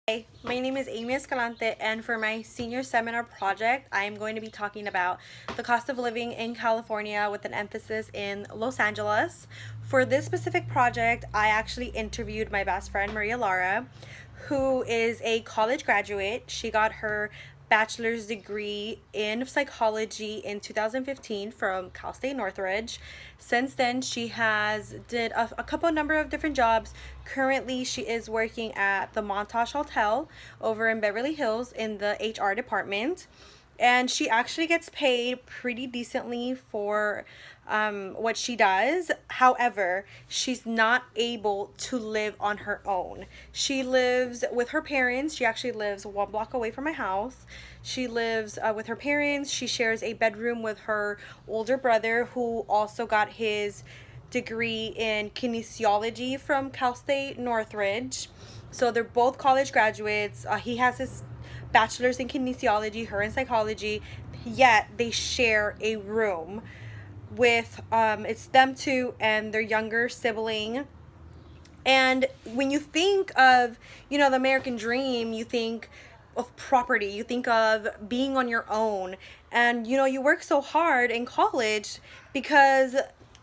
Hi, my name is Amy Escalante, and for my senior seminar project, I am going to be talking about the cost of living in California with an emphasis in Los Angeles. For this specific project, I actually interviewed my best friend, Maria Lara, who is a college graduate. She got her bachelor's degree in psychology in 2015 from Cal State Northridge. Since then, she has did a couple number of different jobs. Currently, she is working at the Montage Hotel over in Beverly Hills in the HR department, and she actually gets paid pretty decently for what she does. However, she's not able to live on her own. She lives with her parents. She actually lives 1 block away from my house. She lives with her parents. She shares a bedroom with her older brother, who also got his degree in kinesiology from Cal State Northridge. So they're both college graduates. He has his bachelor's in kinesiology, her in psychology, yet they share a room with it's them two and their younger sibling. And when you think of, the American dream, you think of property, you think of being on your own. And, you work so hard in college because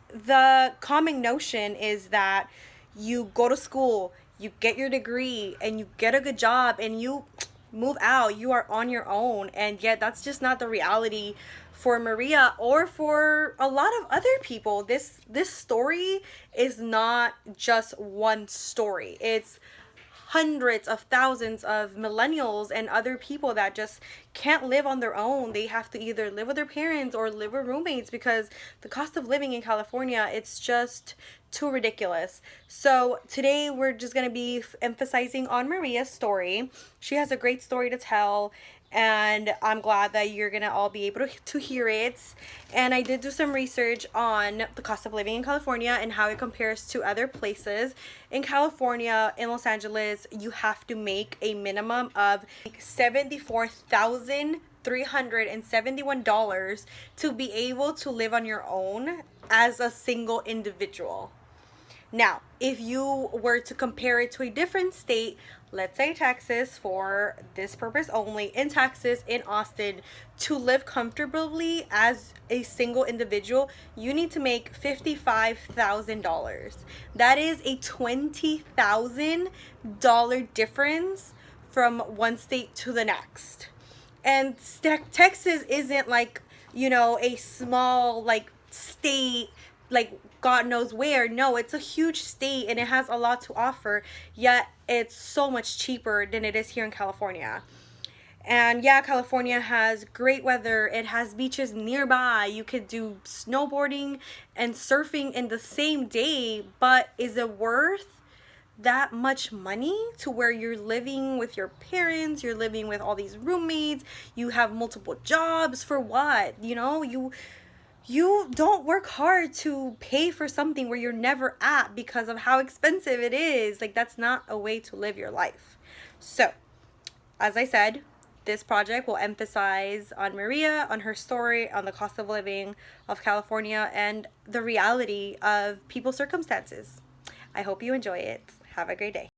the common notion is that you go to school, you get your degree, and you get a good job, and you move out, you are on your own. And yet that's just not the reality for Maria or for a lot of other people. This story is not just one story. It's hundreds of thousands of millennials and other people that just can't live on their own. They have to either live with their parents or live with roommates because the cost of living in California, it's just too ridiculous. So today we're just going to be emphasizing on Maria's story. She has a great story to tell, and I'm glad that you're gonna all be able to hear it. And I did do some research on the cost of living in California and how it compares to other places. In California, in Los Angeles, you have to make a minimum of $74,371 to be able to live on your own as a single individual. Now, if you were to compare it to a different state, let's say Texas, for this purpose only, in Texas, in Austin, to live comfortably as a single individual, you need to make $55,000. That is a $20,000 difference from one state to the next. And Texas isn't like, a small, like, state, like God knows where. No, it's a huge state and it has a lot to offer, yet it's so much cheaper than it is here in California. And yeah, California has great weather. It has beaches nearby. You could do snowboarding and surfing in the same day, but is it worth that much money to where you're living with your parents, you're living with all these roommates, you have multiple jobs for what? You don't work hard to pay for something where you're never at because of how expensive it is. Like, that's not a way to live your life. So, as I said, this project will emphasize on Maria, on her story, on the cost of living of California, and the reality of people's circumstances. I hope you enjoy it. Have a great day.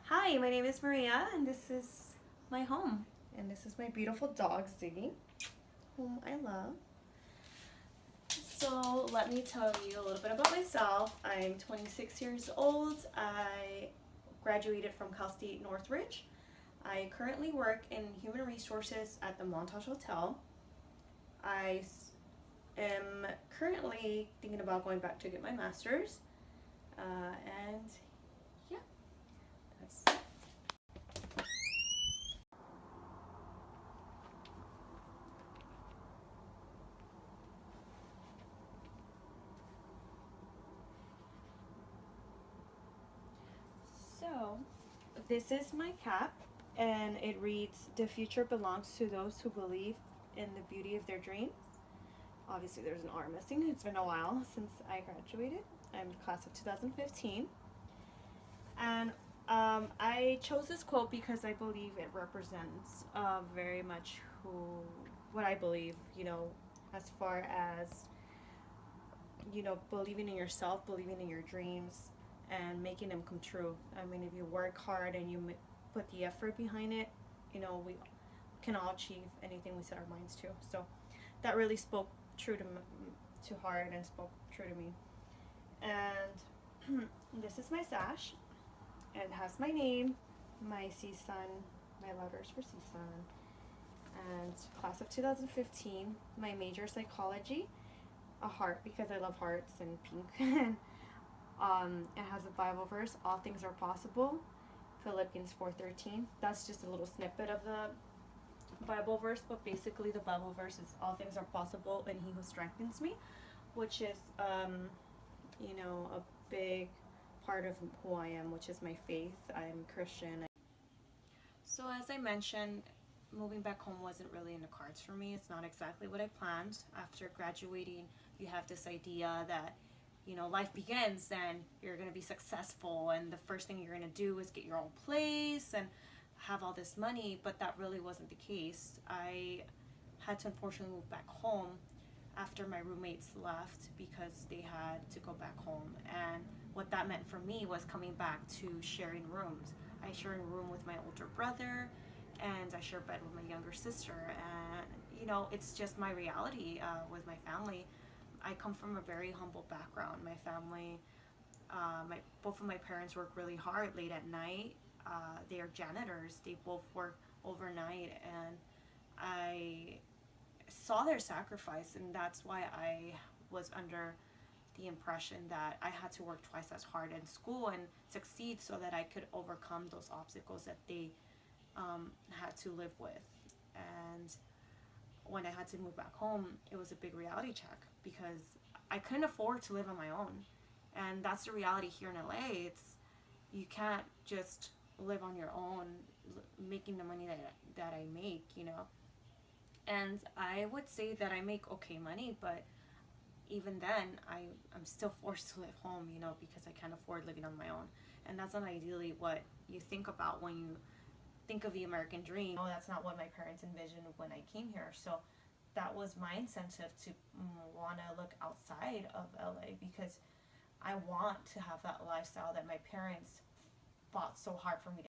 Hi, my name is Maria, and this is my home. And this is my beautiful dog, Ziggy, whom I love. So let me tell you a little bit about myself. I'm 26 years old. I graduated from Cal State Northridge. I currently work in human resources at the Montage Hotel. Am currently thinking about going back to get my master's. And yeah, that's this is my cap, and it reads, "The future belongs to those who believe in the beauty of their dreams." Obviously, there's an R missing. It's been a while since I graduated. I'm class of 2015. And I chose this quote because I believe it represents very much what I believe, as far as, believing in yourself, believing in your dreams, and making them come true. I mean, if you work hard and you put the effort behind it, we can all achieve anything we set our minds to. So that really spoke true to heart and spoke true to me. And this is my sash. It has my name, my CSUN, my letters for CSUN, and class of 2015. My major psychology, a heart because I love hearts and pink. It has a Bible verse, "All things are possible," Philippians 4:13. That's just a little snippet of the Bible verse, but basically the Bible verse is, "All things are possible in He who strengthens me," which is, a big part of who I am, which is my faith. I'm Christian. So as I mentioned, moving back home wasn't really in the cards for me. It's not exactly what I planned. After graduating, you have this idea that life begins and you're going to be successful, and the first thing you're going to do is get your own place and have all this money, but that really wasn't the case. I had to unfortunately move back home after my roommates left because they had to go back home, and what that meant for me was coming back to sharing rooms. I share a room with my older brother, and I share a bed with my younger sister, and it's just my reality with my family. I come from a very humble background. My family, both of my parents work really hard late at night. They are janitors. They both work overnight, and I saw their sacrifice, and that's why I was under the impression that I had to work twice as hard in school and succeed so that I could overcome those obstacles that they had to live with. And when I had to move back home, it was a big reality check because I couldn't afford to live on my own. And that's the reality here in LA. You can't just live on your own making the money that I make, And I would say that I make okay money, but even then, I'm still forced to live home, because I can't afford living on my own. And that's not ideally what you think about when you think of the American dream. That's not what my parents envisioned when I came here. So that was my incentive to want to look outside of LA, because I want to have that lifestyle that my parents fought so hard for me to